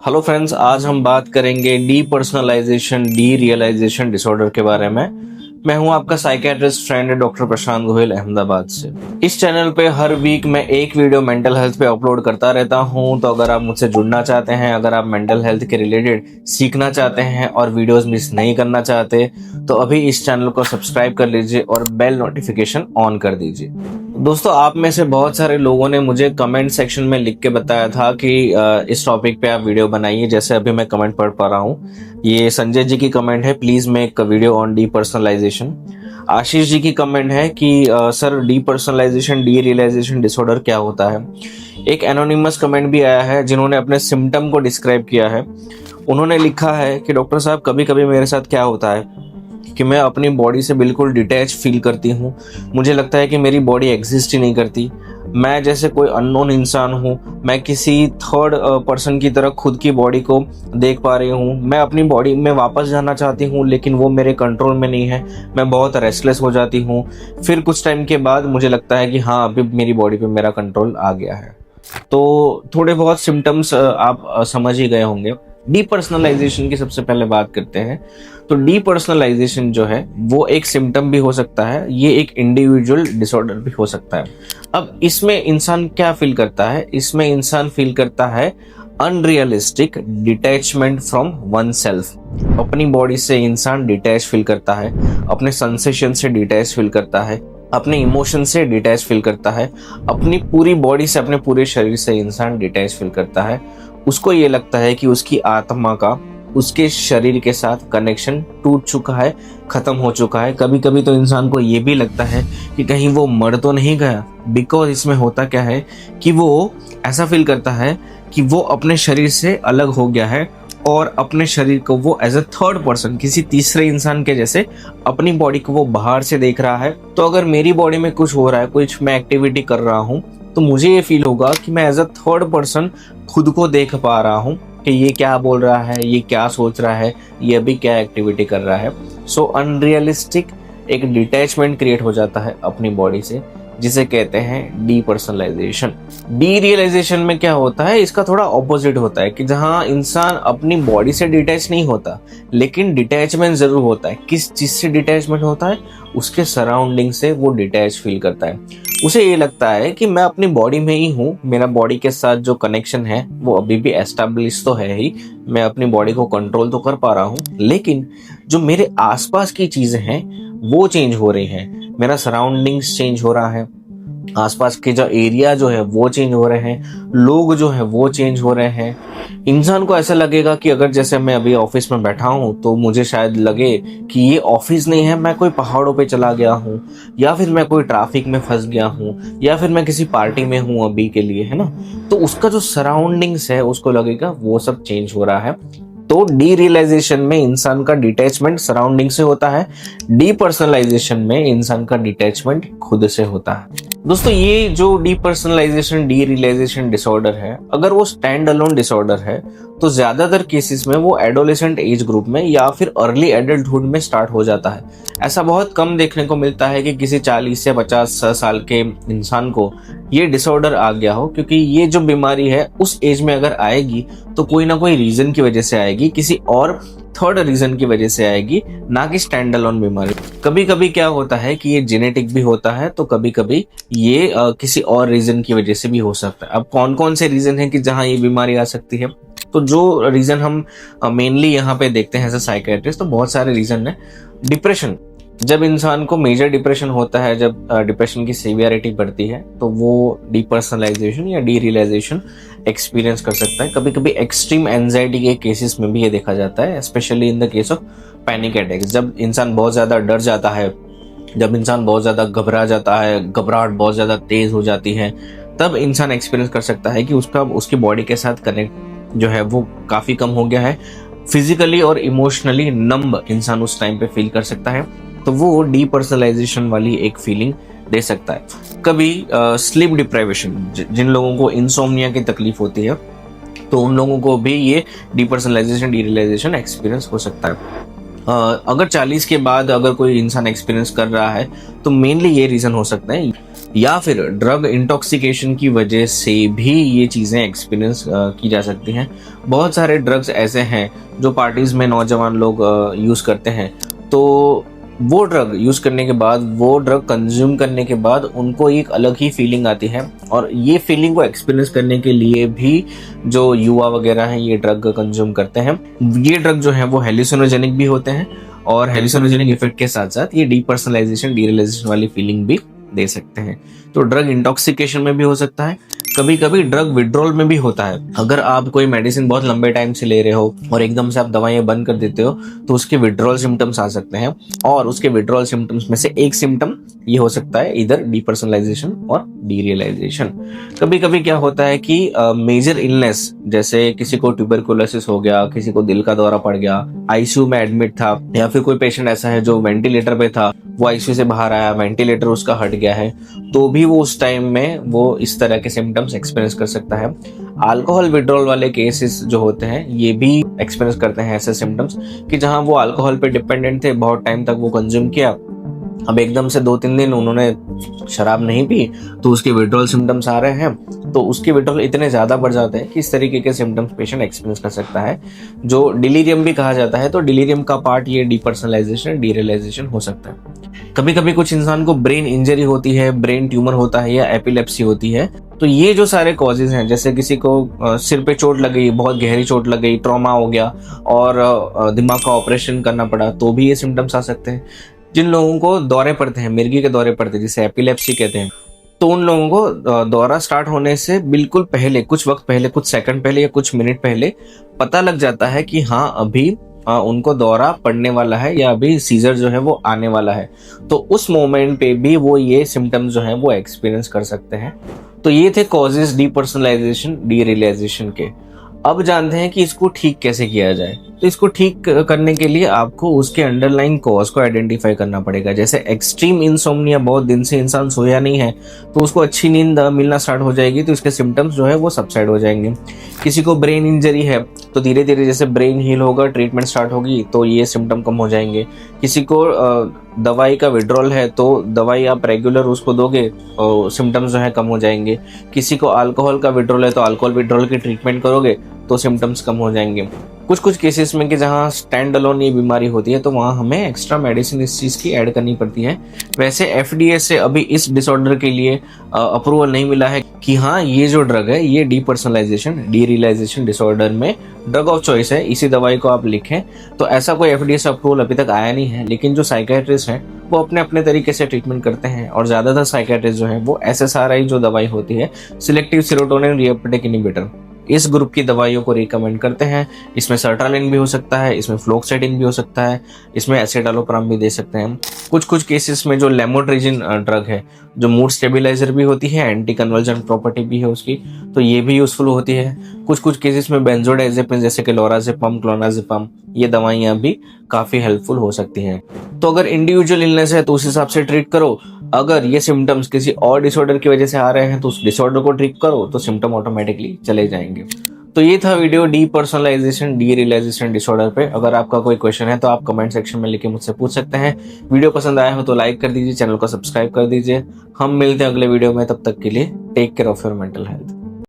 Hello friends, आज हम बात करेंगे डीपर्सनलाइजेशन डी रियलाइजेशन डिसऑर्डर के बारे में। मैं हूं आपका साइकेट्रिस्ट फ्रेंड डॉक्टर प्रशांत गोहिल, अहमदाबाद से। इस चैनल पे हर वीक मैं एक वीडियो मेंटल हेल्थ पे अपलोड करता रहता हूं। तो अगर आप मुझसे जुड़ना चाहते हैं, अगर आप मेंटल हेल्थ के रिलेटेड सीखना चाहते हैं और वीडियोस मिस नहीं करना चाहते, तो अभी इस चैनल को सब्सक्राइब कर लीजिए और बेल नोटिफिकेशन ऑन कर दीजिए। दोस्तों, आप में से बहुत सारे लोगों ने मुझे कमेंट सेक्शन में लिख के बताया था कि इस टॉपिक पे आप वीडियो बनाइए। जैसे अभी मैं कमेंट पढ़ पा रहा हूँ, ये संजय जी की कमेंट है, please make video on depersonalization. Ashish ji की कमेंट है कि sir, depersonalization derealization disorder क्या होता है। एक एनोनिमस कमेंट भी आया है जिन्होंने अपने सिम्टम को डिस्क्राइब किया है। उन्होंने लिखा है कि डॉक्टर साहब, कभी कभी मेरे साथ क्या होता है कि मैं अपनी बॉडी से बिल्कुल डिटैच फील करती हूँ। मुझे लगता है कि मेरी बॉडी एग्जिस्ट ही नहीं करती। मैं जैसे कोई अननोन इंसान हूँ। मैं किसी थर्ड पर्सन की तरह खुद की बॉडी को देख पा रही हूँ। मैं अपनी बॉडी में वापस जाना चाहती हूँ, लेकिन वो मेरे कंट्रोल में नहीं है। मैं बहुत रेस्टलेस हो जाती हूँ। फिर कुछ टाइम के बाद मुझे लगता है कि हाँ, अभी मेरी बॉडी पे मेरा कंट्रोल आ गया है। तो थोड़े बहुत सिम्टम्स आप समझ ही गए होंगे। डीपर्सनलाइजेशन की सबसे पहले बात करते हैं। तो डीपर्सनलाइजेशन जो है वो एक सिम्टम भी हो सकता है, ये एक इंडिविजुअल डिसऑर्डर भी हो सकता है। अब इसमें इंसान क्या फील करता है? इसमें इंसान फील करता है unrealistic detachment from one self. अपनी बॉडी से इंसान डिटैच फील करता है, अपने सेंसेशन से डिटैच फील करता है, अपने इमोशन से डिटैच फील करता है, अपनी पूरी बॉडी से, अपने पूरे शरीर से इंसान डिटैच फील करता है। उसको ये लगता है कि उसकी आत्मा का उसके शरीर के साथ कनेक्शन टूट चुका है, खत्म हो चुका है। कभी कभी तो इंसान को ये भी लगता है कि कहीं वो मर तो नहीं गया। बिकॉज इसमें होता क्या है कि वो ऐसा फील करता है कि वो अपने शरीर से अलग हो गया है और अपने शरीर को वो एज अ थर्ड पर्सन, किसी तीसरे इंसान के जैसे अपनी बॉडी को वो बाहर से देख रहा है। तो अगर मेरी बॉडी में कुछ हो रहा है, कुछ मैं एक्टिविटी कर रहा हूँ, तो मुझे ये फील होगा कि मैं एज अ थर्ड पर्सन खुद को देख पा रहा हूँ कि ये क्या बोल रहा है, ये क्या सोच रहा है, ये अभी क्या एक्टिविटी कर रहा है। सो अनरियलिस्टिक एक डिटैचमेंट क्रिएट हो जाता है अपनी बॉडी से, जिसे कहते हैं डीपर्सनलाइजेशन। डी रियलाइजेशन में क्या होता है, इसका थोड़ा ऑपोजिट होता है कि जहां इंसान अपनी बॉडी से डिटैच नहीं होता, लेकिन डिटैचमेंट जरूर होता है। किस चीज से डिटैचमेंट होता है? उसके सराउंडिंग से वो डिटैच फील करता है। उसे ये लगता है कि मैं अपनी बॉडी में ही हूँ, मेरा बॉडी के साथ जो कनेक्शन है वो अभी भी एस्टेब्लिश तो है ही, मैं अपनी बॉडी को कंट्रोल तो कर पा रहा हूँ, लेकिन जो मेरे आसपास की चीजें हैं वो चेंज हो रही हैं। मेरा सराउंडिंग्स चेंज हो रहा है, आसपास के जो एरिया जो है वो चेंज हो रहे हैं, लोग जो है वो चेंज हो रहे हैं। इंसान को ऐसा लगेगा कि अगर जैसे मैं अभी ऑफिस में बैठा हूं, तो मुझे शायद लगे कि ये ऑफिस नहीं है, मैं कोई पहाड़ों पे चला गया हूं, या फिर मैं कोई ट्रैफिक में फंस गया हूं, या फिर मैं किसी पार्टी में हूं अभी के लिए, है ना। तो उसका जो सराउंडिंग्स है उसको लगेगा वो सब चेंज हो रहा है। तो डी रियलाइजेशन में इंसान का डिटैचमेंट सराउंडिंग से होता है, डीपर्सनलाइजेशन में इंसान का डिटैचमेंट खुद से होता है। दोस्तों, ये जो डीपर्सनलाइजेशन डी रियलाइजेशन डिसऑर्डर है, अगर वो स्टैंड अलोन डिसऑर्डर है, तो ज्यादातर केसेस में वो एडोलेसेंट एज ग्रुप में या फिर अर्ली एडल्टहुड में स्टार्ट हो जाता है। ऐसा बहुत कम देखने को मिलता है कि किसी 40 या 50 साल के इंसान को ये डिसऑर्डर आ गया हो, क्योंकि ये जो बीमारी है उस एज में अगर आएगी तो कोई ना कोई रीजन की वजह से आएगी, किसी और थर्ड रीजन की वजह से आएगी, ना कि स्टैंड अलोन बीमारी। कभी कभी क्या होता है कि ये जेनेटिक भी होता है, तो कभी कभी ये किसी और रीजन की वजह से भी हो सकता है। अब कौन कौन से रीजन है कि जहां ये बीमारी आ सकती है? तो जो रीजन हम मेनली यहाँ पे देखते हैं एज अ साइकियाट्रिस्ट, तो बहुत सारे रीजन है। डिप्रेशन, जब इंसान को मेजर डिप्रेशन होता है, जब डिप्रेशन की सीवियरिटी बढ़ती है, तो वो डीपर्सनलाइजेशन या डी रियलाइजेशन एक्सपीरियंस कर सकता है। कभी कभी एक्सट्रीम एंजाइटी के केसेस में भी ये देखा जाता है, specially in the case of panic attacks. जब इंसान बहुत ज्यादा डर जाता है, जब इंसान बहुत ज्यादा घबरा जाता है, घबराहट बहुत ज्यादा तेज हो जाती है, तब इंसान एक्सपीरियंस कर सकता है कि उसकी बॉडी के साथ कनेक्ट जो है वो काफी कम हो गया है। फिजिकली और इमोशनली नंब इंसान उस टाइम पे फील कर सकता है, तो वो डीपर्सनलाइजेशन वाली एक फीलिंग दे सकता है। कभी स्लीप डिप्राइवेशन, जिन लोगों को इंसोम्निया की तकलीफ होती है, तो उन लोगों को भी ये डीपर्सनलाइजेशन डी रियलाइजेशन एक्सपीरियंस हो सकता है। अगर 40 के बाद अगर कोई इंसान एक्सपीरियंस कर रहा है, तो मेनली ये रीजन हो सकता है या फिर ड्रग इंटॉक्सिकेशन की वजह से भी ये चीज़ें एक्सपीरियंस की जा सकती हैं। बहुत सारे ड्रग्स ऐसे हैं जो पार्टीज़ में नौजवान लोग यूज़ करते हैं, तो वो ड्रग यूज़ करने के बाद, वो ड्रग कंज्यूम करने के बाद उनको एक अलग ही फीलिंग आती है, और ये फीलिंग को एक्सपीरियंस करने के लिए भी जो युवा वगैरह हैं ये ड्रग कंज्यूम करते हैं। ये ड्रग जो है वो हेलुसिनोजेनिक भी होते हैं, और हेलुसिनोजेनिक इफेक्ट के साथ साथ ये डीपर्सनलाइजेशन, डीरियलाइजेशन वाली फीलिंग भी दे सकते हैं। तो ड्रग इंटॉक्सिकेशन में भी हो सकता है, कभी कभी ड्रग विड्रॉल में भी होता है। अगर आप कोई मेडिसिन बहुत लंबे टाइम से ले रहे हो और एकदम से आप दवाइयां बंद कर देते हो तो उसके विड्रॉल सिम्टम्स आ सकते हैं, और उसके विड्रॉल सिम्टम्स में से एक सिम्टम ये हो सकता है इधर डीपर्सनलाइजेशन और डीरियलाइजेशन। कभी कभी क्या होता है कि मेजर इलनेस, जैसे किसी को ट्यूबरकुलोसिस हो गया, किसी को दिल का दौरा पड़ गया, आईसीयू में एडमिट था, या फिर कोई पेशेंट ऐसा है जो वेंटिलेटर पे था, वो आईसीयू से बाहर आया, वेंटिलेटर उसका हट गया है, तो भी वो उस टाइम में वो इस तरह के सिम्टम्स एक्सपीरियंस कर सकता है। अल्कोहल विड्रॉल वाले केसेस जो होते हैं ये भी एक्सपीरियंस करते हैं ऐसे सिम्टम्स कि जहां वो अल्कोहल पे डिपेंडेंट थे, बहुत टाइम तक वो कंज्यूम किया, अब एकदम से 2-3 दिन उन्होंने शराब नहीं पी तो उसके विड्रॉल सिम्टम्स आ रहे हैं, तो उसके विड्रॉल इतने ज़्यादा बढ़ जाते हैं कि इस तरीके के सिम्टम्स पेशेंट एक्सपीरियंस कर सकता है, जो डिलीरियम भी कहा जाता है। तो डिलीरियम का पार्ट ये डीपर्सनलाइजेशन, डीरियलाइजेशन हो सकता है। कभी कभी कुछ इंसान को ब्रेन इंजरी होती है, ब्रेन ट्यूमर होता है, या एपिलेप्सी होती है, तो ये जो सारे कॉजेज हैं, जैसे किसी को सिर पे चोट लग गई, बहुत गहरी चोट लग गई, ट्रॉमा हो गया और दिमाग का ऑपरेशन करना पड़ा, तो भी ये सिम्टम्स आ सकते हैं। जिन लोगों को दौरे पड़ते हैं, मिर्गी के दौरे पड़ते हैं जिसे एपिलेप्सी कहते हैं, तो उन लोगों को दौरा स्टार्ट होने से बिल्कुल पहले, कुछ वक्त पहले, कुछ सेकंड पहले या कुछ मिनट पहले पता लग जाता है कि हाँ अभी उनको दौरा पड़ने वाला है या अभी सीजर जो है वो आने वाला है। तो उस मोमेंट पे भी वो ये सिम्टम्स जो है वो एक्सपीरियंस कर सकते हैं। तो ये थे कॉजेज डीपर्सनलाइजेशन, डीरियलाइजेशन के। अब जानते हैं कि इसको ठीक कैसे किया जाए। तो इसको ठीक करने के लिए आपको उसके अंडरलाइन कॉज को आइडेंटिफाई करना पड़ेगा। जैसे एक्सट्रीम इंसोम्निया, बहुत दिन से इंसान सोया नहीं है, तो उसको अच्छी नींद मिलना स्टार्ट हो जाएगी, तो इसके सिम्टम्स जो है वो सबसाइड हो जाएंगे। किसी को ब्रेन इंजरी है तो धीरे धीरे जैसे ब्रेन हील होगा, ट्रीटमेंट स्टार्ट होगी, तो ये सिम्टम कम हो जाएंगे। किसी को दवाई का विड्रॉल है तो दवाई आप रेगुलर उसको दोगे और सिम्टम्स जो है कम हो जाएंगे। किसी को अल्कोहल का विड्रॉल है तो अल्कोहल विड्रॉल की ट्रीटमेंट करोगे तो सिम्टम्स कम हो जाएंगे। कुछ केसेस में कि जहाँ स्टैंड अलोन ये बीमारी होती है तो वहाँ हमें एक्स्ट्रा मेडिसिन इस चीज़ की ऐड करनी पड़ती है। वैसे FDA से अभी इस डिसऑर्डर के लिए अप्रूवल नहीं मिला है कि हाँ ये जो ड्रग है ये डीपर्सनलाइजेशन, डीरियलाइजेशन डिसऑर्डर में ड्रग ऑफ चॉइस है, इसी दवाई को आप लिखें। तो ऐसा कोई FDA से अप्रूवल अभी तक आया नहीं है, लेकिन जो साइकियाट्रिस्ट हैं वो अपने अपने तरीके से ट्रीटमेंट करते हैं, और ज़्यादातर साइकियाट्रिस्ट जो है वो SSRI जो दवाई होती है, सिलेक्टिव सेरोटोनिन रिएप्टेक इनहिबिटर, इस ग्रुप की दवाइयों को रिकमेंड करते हैं। इसमें सर्ट्रालिन भी हो सकता है, इसमें फ्लोक्सेटिन भी हो सकता है, इसमें एसिटालोप्राम भी दे सकते हैं। कुछ केसेस में जो लेमोट्रिजिन ड्रग है, जो मूड स्टेबिलाइजर भी होती है, एंटी कन्वर्जेंट प्रॉपर्टी भी है उसकी, तो ये भी यूजफुल होती है। कुछ केसेस में बेंजोडाइजेपिन जैसे कि लोराज़ेपम, क्लोनाज़ेपम, ये दवाइयाँ भी काफ़ी हेल्पफुल हो सकती हैं। तो अगर इंडिविजुअल इलनेस है तो उस हिसाब से ट्रीट करो। अगर ये सिम्टम्स किसी और डिसऑर्डर की वजह से आ रहे हैं तो उस डिसऑर्डर को ट्रीट करो, तो सिम्टम ऑटोमेटिकली चले जाएंगे। तो ये था वीडियो डीपर्सनलाइजेशन, डीरियलाइजेशन डिसऑर्डर पे। अगर आपका कोई क्वेश्चन है तो आप कमेंट सेक्शन में लिख के मुझसे पूछ सकते हैं। वीडियो पसंद आया हो तो लाइक कर दीजिए, चैनल को सब्सक्राइब कर दीजिए। हम मिलते हैं अगले वीडियो में, तब तक के लिए take care of your mental health.